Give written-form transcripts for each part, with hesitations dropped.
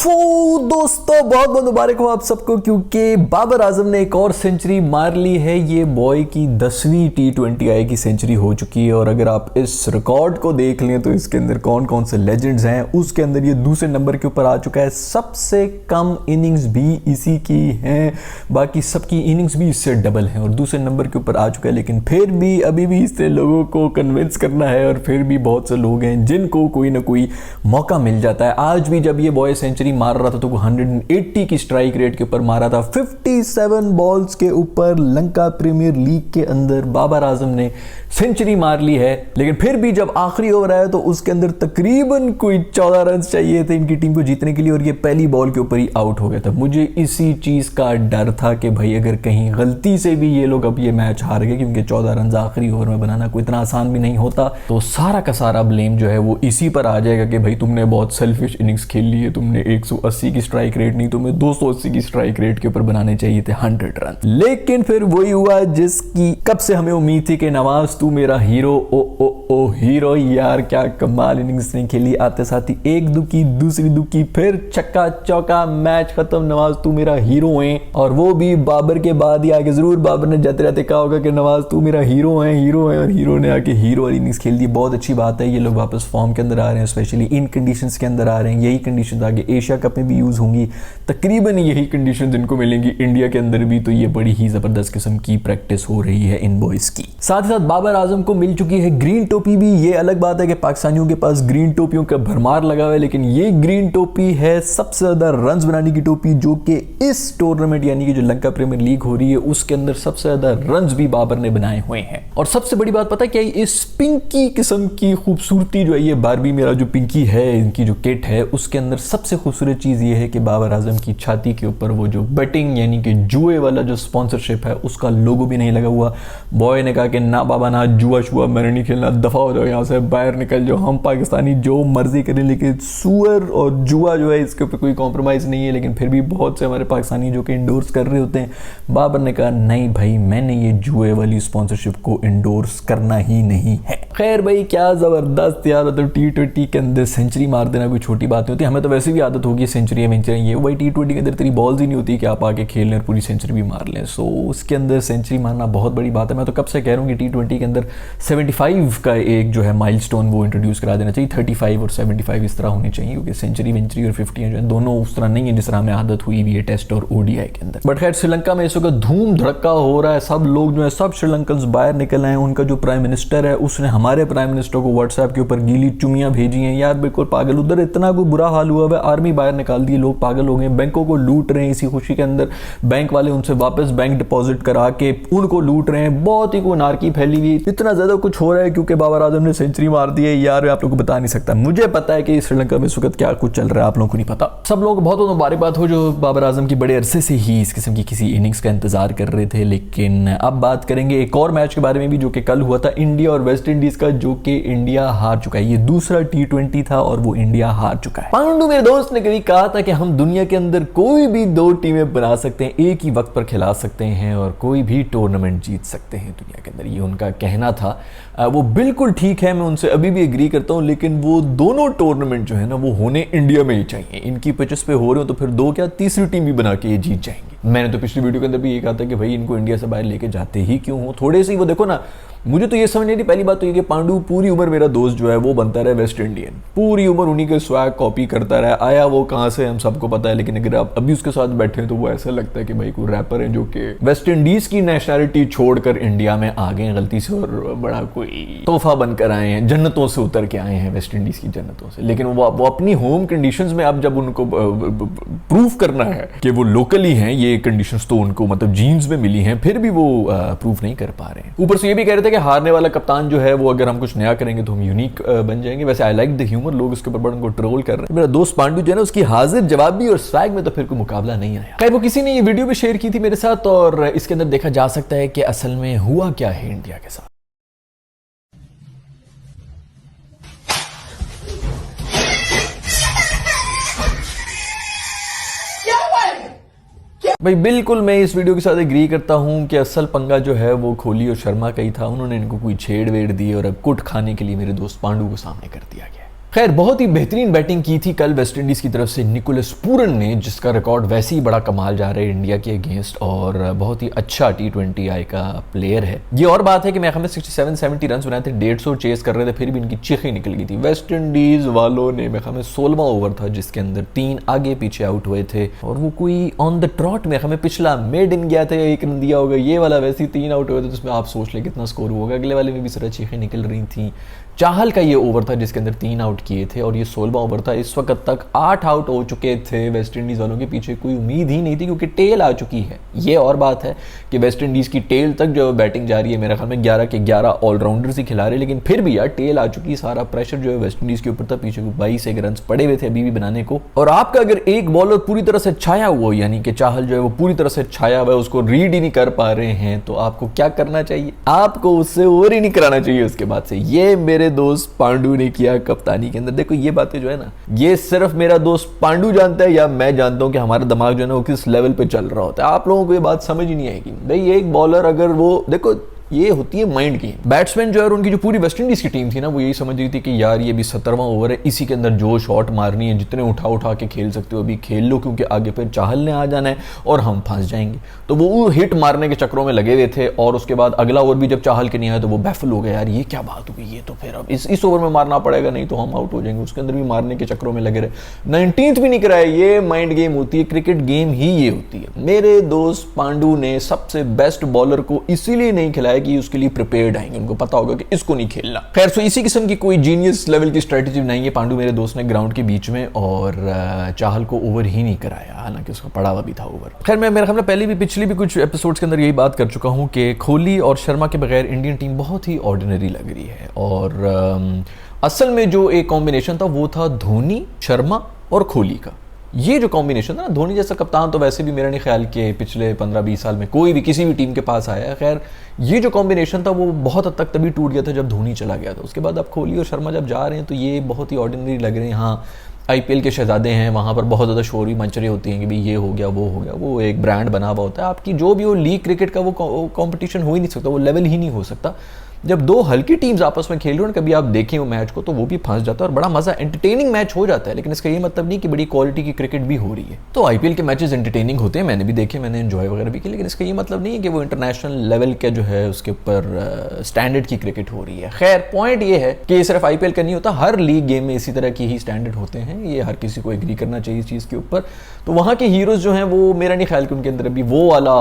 दोस्तों बहुत बहुत मुबारक हो आप सबको, क्योंकि बाबर आजम ने एक और सेंचुरी मार ली है। ये बॉय की 10वीं T20I की सेंचुरी हो चुकी है। और अगर आप इस रिकॉर्ड को देख लें तो इसके अंदर कौन कौन से लेजेंड्स हैं, उसके अंदर ये दूसरे नंबर के ऊपर आ चुका है। सबसे कम इनिंग्स भी इसी की हैं, बाकी सबकी इनिंग्स भी इससे डबल हैं और दूसरे नंबर के ऊपर आ चुका है। लेकिन फिर भी अभी भी इससे लोगों को कन्विंस करना है और फिर भी बहुत से लोग हैं जिनको कोई ना कोई मौका मिल जाता है। आज भी जब ये बॉय सेंचुरी मार रहा था तो वो 180 की स्ट्राइक रेट के ऊपर मारा था। 57 बॉल्स के ऊपर लंका प्रीमियर लीग के अंदर बाबर आजम ने सेंचुरी मार ली है। लेकिन फिर भी जब आखिरी ओवर आया तो उसके अंदर तकरीबन कोई 14 रन चाहिए थे इनकी टीम को जीतने के लिए और ये पहली बॉल के ऊपर ही आउट हो गया था। मुझे इसी चीज का डर था कि भाई अगर कहीं गलती से भी ये लोग अब ये मैच हार गए, क्योंकि 14 रन आखिरी ओवर में बनाना कोई इतना आसान भी नहीं होता, तो सारा का सारा ब्लेम जो है वो इसी पर आ जाएगा कि भाई तुमने बहुत सेल्फिश इनिंग्स खेल ली है, तुमने 180 की स्ट्राइक रेट नहीं, तुम्हें 280 की स्ट्राइक रेट के ऊपर बनाने चाहिए थे 100 रन। लेकिन फिर वही हुआ जिसकी कब से हमें उम्मीद थी कि नवाज तू मेरा हीरो। ओ हीरो यार, क्या कमाल इनिंग्स ने खेली। आते साथ ही एक दुकी, दूसरी दुकी, फिर छक्का चौका, मैच खत्म। नवाज तू मेरा हीरो है, और वो भी बाबर के बाद ही आके जरूर बाबर ने जाते रहते कहा होगा कि नवाज तू मेरा हीरो है, और हीरो ने आके हीरो वाली इनिंग्स खेल दी। बहुत अच्छी बात है, ये लोग वापस फॉर्म के अंदर आ रहे हैं, स्पेशली इन कंडीशंस के अंदर आ रहे हैं। यही कंडीशंस आगे एशिया कप में भी यूज होंगी, तकरीबन यही कंडीशंस इनको मिलेंगी इंडिया के अंदर भी। तो ये बड़ी ही जबरदस्त किस्म की प्रैक्टिस हो रही है इन बॉयज की। साथ ही साथ बाबर आजम को मिल चुकी है ग्रीन टोपी भी। ये अलग बात है कि पाकिस्तानियों के पास ग्रीन टोपियों का भरमार लगा हुआ है, लेकिन ये ग्रीन टोपी है सबसे ज्यादा रन्स बनाने की टोपी, जो कि इस टूर्नामेंट यानी कि जो लंका प्रीमियर लीग हो रही है उसके अंदर सबसे ज्यादा रन्स भी बाबर ने बनाए हुए हैं। और सबसे बड़ी बात पता है क्या, इस पिंकी किस्म की खूबसूरती जो है, ये बारबी मेरा जो पिंकी है, इनकी जो किट है, उसके अंदर सबसे खूबसूरत चीज ये है कि बाबर आजम की छाती के ऊपर वो जो बेटिंग यानी कि जुए वाला जो स्पॉन्सरशिप है उसका लोगो भी नहीं लगा हुआ। बॉय ने कहा कि ना बाबा ना जुआ शुआ मैंने नहीं खेलना, दफा हो जाओ यहाँ से, बाहर निकल जाओ, हम पाकिस्तानी जो मर्जी करें, लेकिन सुअर और जुआ जो है इसके ऊपर कोई कॉम्प्रोमाइज नहीं है। लेकिन फिर भी बहुत से हमारे पाकिस्तानी जो कि इंडोर्स कर रहे होते हैं, बाबर ने कहा नहीं भाई मैंने ये जुए वाली स्पॉन्सरशिप को इंडोर्स करना ही नहीं है। खैर भाई क्या जबरदस्त यार, मतलब T20 के अंदर सेंचुरी मार देना कोई छोटी बात नहीं होती। हमें तो वैसे भी आदत होगी सेंचुरी वेंचुरी, ये भाई T20 के अंदर तेरी बॉल्स ही नहीं होती कि आप आके खेल लें और पूरी सेंचुरी भी मार लें। सो उसके अंदर सेंचुरी मारना बहुत बड़ी बात है। मैं तो कब से कह रहा हूँ कि T20 के अंदर 75 का एक जो है माइलस्टोन वो इंट्रोड्यूस करा देना चाहिए। 35 और 75 इस तरह होनी चाहिए, क्योंकि सेंचुरी वेंचुरी और 50 जो है दोनों उस तरह नहीं है जिस तरह हमें आदत हुई हुई है टेस्ट और ODI के अंदर। बट खैर श्रीलंका में इस वक्त धूम धड़का हो रहा है, सब लोग जो है सब श्रीलंकन्स बाहर निकल आए। उनका जो प्राइम मिनिस्टर है उसने हमारे प्राइम मिनिस्टर को व्हाट्सएप के ऊपर गीली चुमियां भेजी हैं। यार बिल्कुल पागल, उधर इतना कोई बुरा हाल हुआ है, आर्मी बाहर निकाल दी, लोग पागल हो गए, बैंकों को लूट रहे हैं इसी खुशी के अंदर, बैंक वाले उनसे वापस बैंक डिपॉजिट करा के उनको लूट रहे हैं। बहुत ही कोई नारकी फैली हुई, इतना ज्यादा कुछ हो रहा है क्योंकि बाबर आजम ने सेंचुरी मार दी है। यार आप लोगों को बता नहीं सकता, मुझे पता है कि श्रीलंका में इस वक्त क्या कुछ चल रहा है, आप लोगों को नहीं पता। सब लोग बहुत मुबारकबाद हो जो बाबर आजम की बड़े अरसे से ही इस किस्म की किसी इनिंग्स का इंतजार कर रहे थे। लेकिन अब बात करेंगे एक और मैच के बारे में भी जो कि कल हुआ था, इंडिया और वेस्ट इंडीज का, जो कि इंडिया हार चुका है। ये दूसरा T20 था और वो इंडिया हार चुका है। पांडु मेरे दोस्त ने कभी कहा था कि हम दुनिया के अंदर कोई भी 2 टीमें बना सकते हैं, एक ही वक्त पर खिला सकते हैं और कोई भी टूर्नामेंट जीत सकते हैं दुनिया के अंदर, ये उनका कहना था। वो बिल्कुल ठीक है, मैं उनसे अभी भी एग्री करता हूं, लेकिन वो दोनों टूर्नामेंट जो है ना वो होने इंडिया में ही चाहिए। इनकी पिचेस पे हो रहे हो तो फिर 2 क्या तीसरी टीम भी बना के ये जीत जाएंगे। मैंने तो पिछली वीडियो के अंदर भी ये कहा था कि भाई इनको इंडिया से बाहर लेके जाते ही क्यों हो, थोड़े से ही वो देखो ना। मुझे तो ये समझ नहीं थी, पहली बात तो ये कि पांडु पूरी उम्र मेरा दोस्त जो है वो बनता रहा वेस्ट इंडियन, पूरी उम्र उन्हीं के स्वैग कॉपी करता रहा। आया वो कहाँ से हम सबको पता है, लेकिन अगर आप अभी उसके साथ बैठे हैं तो वो ऐसा लगता है कि भाई कोई रैपर है जो कि वेस्ट इंडीज की नेशनैलिटी छोड़कर इंडिया में आ गए गलती से और बड़ा कोई तोहफा बनकर आए हैं, जन्नतों से उतर के आए हैं वेस्ट इंडीज की जन्नतों से। लेकिन वो अपनी होम कंडीशंस में अब जब उनको प्रूफ करना है कि वो लोकली हैं, ये कंडीशंस तो उनको मतलब जीन्स में मिली हैं, फिर भी वो प्रूफ नहीं कर पा रहे हैं। ऊपर से ये भी कह रहे थे कि हारने वाला कप्तान जो है वो अगर हम कुछ नया करेंगे तो हम यूनिक बन जाएंगे। वैसे आई लाइक द ह्यूमर, लोग उसके ऊपर बड़ा उनको ट्रोल कर रहे हैं। मेरा दोस्त पांडु जो है ना उसकी हाजिर जवाबी और स्वैग में तो फिर कोई मुकाबला नहीं आया। खैर वो किसी ने ये वीडियो भी शेयर की थी मेरे साथ और इसके अंदर देखा जा सकता है कि असल में हुआ क्या है इंडिया के साथ। भाई बिल्कुल मैं इस वीडियो के साथ एग्री करता हूं कि असल पंगा जो है वो कोहली और शर्मा का ही था। उन्होंने इनको कोई छेड़ वेड़ दी और अब कुट खाने के लिए मेरे दोस्त पांडु को सामने कर दिया गया। खैर बहुत ही बेहतरीन बैटिंग की थी कल वेस्ट इंडीज की तरफ से निकोलस पूरन ने, जिसका रिकॉर्ड वैसे ही बड़ा कमाल जा रहा है इंडिया के अगेंस्ट, और बहुत ही अच्छा T20I का प्लेयर है। ये और बात है कि मैं हमें 67-70 रन बनाए थे, 150 चेस कर रहे थे, फिर भी इनकी चीखें निकल गई थी। वेस्ट इंडीज वालों ने मैं हमें 16वां ओवर था जिसके अंदर 3 आगे पीछे आउट हुए थे, और वो कोई ऑन द ट्रॉट में हमें पिछला मेड इन गया था, 1 रन दिया होगा, ये वाला वैसे ही 3 आउट हुए थे, तो उसमें आप सोच ले कितना स्कोर होगा। अगले वाले में भी सारा चीखें निकल रही थी। चाहल का ये ओवर था जिसके अंदर 3 आउट किए थे, और ये 16वां ओवर था। इस वक्त तक 8 आउट हो चुके थे वेस्ट इंडीज वालों के, पीछे कोई उम्मीद ही नहीं थी क्योंकि टेल आ चुकी है। ये और बात है कि वेस्ट इंडीज की टेल तक जो बैटिंग जा रही है, मेरे ख्याल में 11 के 11 ऑलराउंडर्स ही खिला रहे, लेकिन फिर भी यार टेल आ चुकी है, सारा प्रेशर जो है वेस्ट इंडीज के ऊपर था, पीछे 22 एक रन पड़े हुए थे अभी भी बनाने को। और आपका अगर एक बॉलर पूरी तरह से छाया हुआ, यानी कि चाहल जो है वो पूरी तरह से छाया हुआ है, उसको रीड ही नहीं कर पा रहे हैं, तो आपको क्या करना चाहिए? आपको उससे ओवर ही नहीं कराना चाहिए उसके बाद से। ये मेरे दोस्त पांडु ने किया कप्तानी के अंदर। देखो ये बातें जो है ना, ये सिर्फ मेरा दोस्त पांडु जानता है या मैं जानता हूं कि हमारा दिमाग जो है ना वो किस लेवल पे चल रहा होता है। आप लोगों को ये बात समझ ही नहीं आएगी। भाई एक बॉलर अगर वो, देखो ये होती है माइंड गेम। बैट्समैन जो है उनकी जो पूरी वेस्ट इंडीज की टीम थी ना, वो यही समझ रही थी कि यार ये भी 17वां ओवर है, इसी के अंदर जो शॉट मारनी है, जितने उठा उठा के खेल सकते हो अभी खेल लो, क्योंकि आगे फिर चाहल ने आ जाना है और हम फंस जाएंगे। तो वो हिट मारने के चक्रों में लगे हुए थे, और उसके बाद अगला ओवर भी जब चाहल के नहीं आया तो वो बैफल हो गया, यार ये क्या बात हुई, ये तो फिर अब इस ओवर में मारना पड़ेगा, नहीं तो हम आउट हो जाएंगे। उसके अंदर भी मारने के चक्रों में लगे रहे, 19th भी नहीं कराया। ये माइंड गेम होती है, क्रिकेट गेम ही ये होती है। मेरे दोस्त पांडु ने सबसे बेस्ट बॉलर को इसीलिए नहीं खिलाया कि उसके लिए आएंगे, उनको पता होगा कि इसको नहीं खेलना। खैर सो इसी किस्म की कोई जीनियस लेवल की स्ट्रेटेजी नहीं है पांडु मेरे दोस्त ने ग्राउंड के बीच में, और चाहल को ओवर ही नहीं कराया, हालांकि उसका पड़ा हुआ भी था ओवर। खैर मैं मेरे ख्याल में पहले भी पिछली भी कुछ एपिसोड्स के अंदर यही बात कर चुका हूं कि कोहली और शर्मा के बगैर इंडियन टीम बहुत ही ऑर्डिनरी लग रही है, और असल में जो एक कॉम्बिनेशन था वो था धोनी, शर्मा और कोहली का। ये जो कॉम्बिनेशन था ना, धोनी जैसा कप्तान तो वैसे भी मेरा नहीं ख्याल कि पिछले 15-20 साल में कोई भी किसी भी टीम के पास आया है। खैर ये जो कॉम्बिनेशन था वो बहुत हद तक तभी टूट गया था जब धोनी चला गया था। उसके बाद अब कोहली और शर्मा जब जा रहे हैं तो ये बहुत ही ऑर्डिनरी लग रहे हैं। हाँ IPL के शहजादे हैं, वहाँ पर बहुत ज़्यादा शोर भी मच रही होती हैं कि भाई ये हो गया वो हो गया, वो एक ब्रांड बना हुआ होता है। आपकी जो भी वो लीग क्रिकेट का वो कॉम्पिटिशन हो ही नहीं सकता, वो लेवल ही नहीं हो सकता। जब 2 हल्की टीम्स आपस में खेल रही हो ना, कभी आप देखें वो मैच को, तो वो भी फंस जाता है और बड़ा मजा एंटरटेनिंग मैच हो जाता है। लेकिन इसका ये मतलब नहीं कि बड़ी क्वालिटी की क्रिकेट भी हो रही है। तो IPL के मैचेस एंटरटेनिंग होते हैं, मैंने भी देखे, मैंने एंजॉय वगैरह भी किया, लेकिन इसका ये मतलब नहीं है कि वो इंटरनेशनल लेवल का जो है उसके ऊपर स्टैंडर्ड की क्रिकेट हो रही है। खैर पॉइंट ये है कि सिर्फ IPL का नहीं होता, हर लीग गेम में इसी तरह की ही स्टैंडर्ड होते हैं। ये हर किसी को एग्री करना चाहिए इस चीज़ के ऊपर। तो वहाँ के हीरोज़ जो हैं वो मेरा नहीं ख्याल कि उनके अंदर अभी वो वाला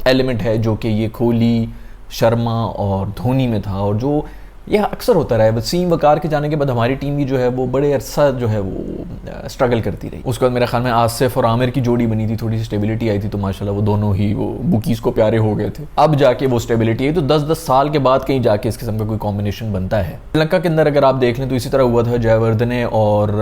एलिमेंट है जो कि ये कोहली, शर्मा और धोनी में था, और जो यह अक्सर होता रहा है। वसीम वकार के जाने के बाद हमारी टीम भी जो है वो बड़े अरसा जो है वो स्ट्रगल करती रही। उसके बाद मेरे ख्याल में आसिफ और आमिर की जोड़ी बनी थी, थोड़ी सी स्टेबिलिटी आई थी, तो माशाल्लाह वो दोनों ही वो बुकीज़ को प्यारे हो गए थे। अब जाके वो स्टेबिलिटी आई, तो 10-10 साल के बाद कहीं जाके इस किस्म का कोई कॉम्बिनेशन बनता है। श्रीलंका के अंदर अगर आप देख लें तो इसी तरह हुआ था जयवर्धने और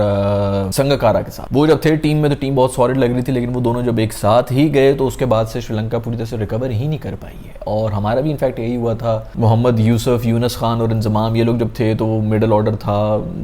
संगकारा के साथ। वो जब थे टीम में तो टीम बहुत सॉलिड लग रही थी, लेकिन वो दोनों जब एक साथ ही गए तो उसके बाद से श्रीलंका पूरी तरह से रिकवर ही नहीं कर पाई है। और हमारा भी इनफैक्ट यही हुआ था। मोहम्मद यूसुफ, यूनस खान और इंजमाम, ये लोग जब थे तो वो मिडिल ऑर्डर था।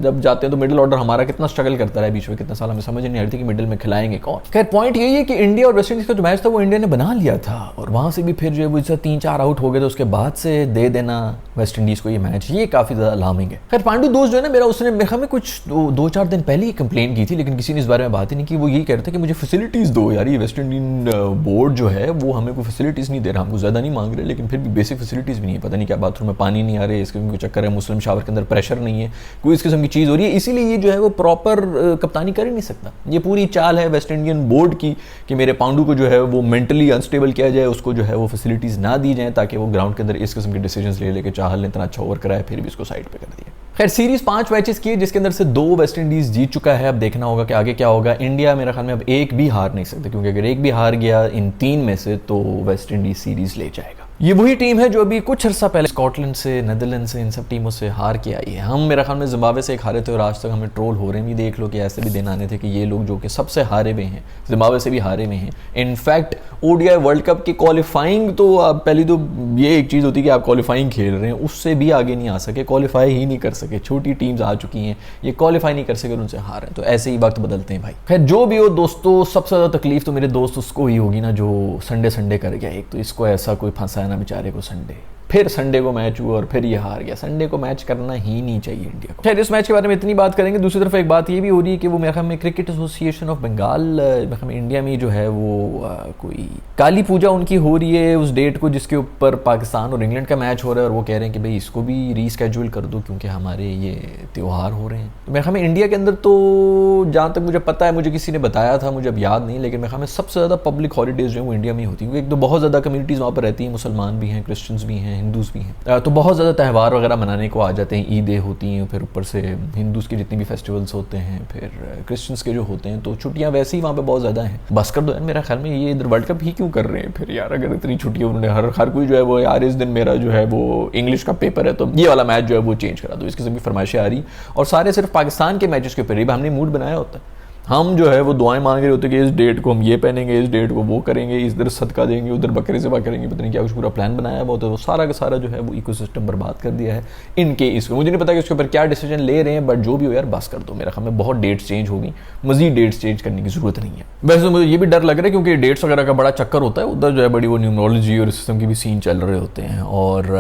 जब जाते हैं तो मिडिल ऑर्डर हमारा कितना स्ट्रगल करता रहा बीच में, कितना साल हमें समझ नहीं आ रही थी कि मिडिल में खिलाएंगे कौन। खैर पॉइंट यही है कि इंडिया और वेस्ट इंडीज का जो मैच था वो इंडिया ने बना लिया था, और वहां से भी फिर जो है वो 3-4 आउट हो गए थे, उसके बाद से दे देना वेस्ट इंडीज को ये मैच, ये काफी ज्यादा अलार्मिंग है। खैर पांडु दोस्त जो है ना मेरा, उसने मेरे में कुछ 2-4 दिन पहले ही कंप्लेन की थी, लेकिन किसी ने इस बारे में बात ही नहीं की। वो यही कह रहे थे कि मुझे फैसिलिटीज दो यार, ये वेस्ट इंडियन बोर्ड जो है वो हमें कोई फैसिलिटीज नहीं दे रहा, हमको ज्यादा नहीं मांग रहे, लेकिन फिर भी बेसिक फैसिलिटीज भी नहीं है। पता नहीं क्या बाथरूम में पानी नहीं आ रहे, इसके कोई चक्कर है, मुस्लिम शावर के अंदर प्रेशर नहीं है, कोई इस किस्म की चीज़ हो रही है, इसीलिए ये जो है वो प्रॉपर कप्तानी कर ही नहीं सकता। ये पूरी चाल है वेस्ट इंडियन बोर्ड की कि मेरे पांडु को जो है वो मेंटली अनस्टेबल किया जाए, उसको जो है वो फैसिलिटीज़ ना दी जाए, ताकि वो ग्राउंड के अंदर इस किस्म के डिसीजंस ले लेके चाहल ने इतना अच्छा ओवर कराया, फिर भी इसको साइड पे कर दिया। खैर सीरीज 5 मैचेस की, जिसके अंदर से 2 वेस्ट इंडीज जीत चुका है। अब देखना होगा कि आगे क्या होगा। इंडिया मेरे ख्याल में अब एक भी हार नहीं सकता, क्योंकि अगर एक भी हार गया इन 3 में से तो वेस्ट इंडीज सीरीज ले जाएगा। ये वही टीम है जो अभी कुछ अर्सा पहले स्कॉटलैंड से, नेदरलैंड से, इन सब टीमों से हार के आई है। हम मेरे ख्याल में जिम्बाब्वे से एक हारे थे और आज तक हमें ट्रोल हो रहे हैं। देख लो कि ऐसे भी दिन आने थे कि ये लोग जो कि सबसे हारे हुए हैं, जिम्बाब्वे से भी हारे हुए हैं। इनफैक्ट ODI वर्ल्ड कप की क्वालिफाइंग तो आप पहली तो ये एक चीज़ होती है कि आप क्वालिफाइंग खेल रहे हैं, उससे भी आगे नहीं आ सके, क्वालिफाई ही नहीं कर सके। छोटी टीम्स आ चुकी हैं, ये क्वालिफाई नहीं कर सके और उनसे हार है। तो ऐसे ही वक्त बदलते हैं भाई। खैर जो भी हो दोस्तों, सबसे ज़्यादा तकलीफ तो मेरे दोस्त उसको ही होगी ना जो संडे कर गया। एक तो इसको ऐसा कोई फंसाया ना बेचारे को संडे, फिर संडे को मैच हुआ और फिर ये हार गया। संडे को मैच करना ही नहीं चाहिए इंडिया को। खैर इस मैच के बारे में इतनी बात करेंगे। दूसरी तरफ एक बात ये भी हो रही है कि वो मेरे ख्याल में cricket association of Bengal India में जो है वो कोई काली पूजा उनकी हो रही है उस डेट को जिसके ऊपर पाकिस्तान और इंग्लैंड का मैच हो रहा है, और वो कह रहे हैं कि भाई इसको भी रीस्केड्यूल कर दो क्योंकि हमारे ये त्यौहार हो रहे हैं। तो मेरे ख्याल में इंडिया के अंदर तो जहाँ तक मुझे पता है, मुझे किसी ने बताया था, मुझे अब याद नहीं, लेकिन मेरे ख्याल में सबसे ज़्यादा पब्लिक हॉलीडेज जो है वो इंडिया में ही होती है क्योंकि एक तो बहुत ज़्यादा कम्युनिटीज़ वहाँ पर रहती हैं, मुसलमान भी हैं, क्रिश्चियंस भी हैं, हिंदूज़ भी हैं, तो बहुत ज़्यादा त्यौहार वगैरह मनाने को आ जाते हैं, ईदें होती हैं, फिर ऊपर से हिंदूज़ के जितने भी फेस्टिवल्स होते हैं, फिर क्रिश्चियंस के जो होते हैं, तो छुट्टियाँ वैसे ही वहाँ पर बहुत ज़्यादा हैं। बस कर दो यार, मेरा ख्याल में ये इधर वर्ल्ड कप ही क्यों कर रहे हैं फिर यार, अगर इतनी छुट्टियाँ उन्होंने हर कोई जो है वो यार इस दिन मेरा जो है वो इंग्लिश का पेपर है तो ये वाला मैच जो है वो चेंज करा दो, इस किस्म की फरमाइशें आ रही और सारे सिर्फ पाकिस्तान के मैचेस के ऊपर ही हमने मूड बनाया होता है। हम जो है वो दुआएं मांग रहे होते कि इस डेट को हम ये पहनेंगे, इस डेट को वो करेंगे, इधर सदका देंगे, उधर बकरे ज़िबा करेंगे, पता नहीं क्या कुछ पूरा प्लान बनाया हुआ होता है। वो सारा का सारा जो है वो इकोसिस्टम बर्बाद कर दिया है इनके इसमें। मुझे नहीं पता कि इसके ऊपर क्या डिसीजन ले रहे हैं, बट जो भी हो यार बस कर दो। मेरा ख्याल में बहुत डेट्स चेंज होगी, मजीद डेट्स चेंज करने की जरूरत नहीं है। वैसे तो मुझे ये भी डर लग रहा है क्योंकि डेट्स वगैरह का बड़ा चक्कर होता है उधर, जो है बड़ी वो न्यूमरोलॉजी और सिस्टम के भी सीन चल रहे होते हैं, और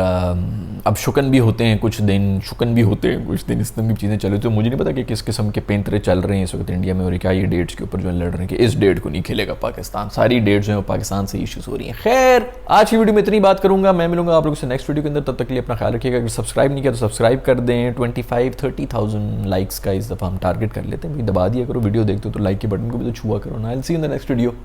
अब शुकन भी होते हैं कुछ दिन, शुकन भी होते हैं कुछ दिन, इस तरह की चीज़ें चल रही। तो मुझे नहीं पता कि किस किस्म के पेंतरे चल रहे हैं इस वक्त इंडिया में और क्या ये डेट्स के ऊपर जो लड़ रहे हैं कि इस डेट को नहीं खेलेगा पाकिस्तान। सारी डेट्स जो है पाकिस्तान से इश्यूज हो रही हैं। खैर आज की वीडियो में इतनी बात करूंगा, मैं मिलूंगा आप लोगों से नेक्स्ट वीडियो के अंदर। तब तक के लिए अपना ख्याल रखिएगा। अगर सब्सक्राइब नहीं किया तो सब्सक्राइब कर दें। 25-30,000 लाइक्स का इस दफ़ा हम टारगेट कर लेते हैं, दबा दिया करो। वीडियो देखते हो तो लाइक के बटन को भी तो छुआ करो ना। I will see you in the next video.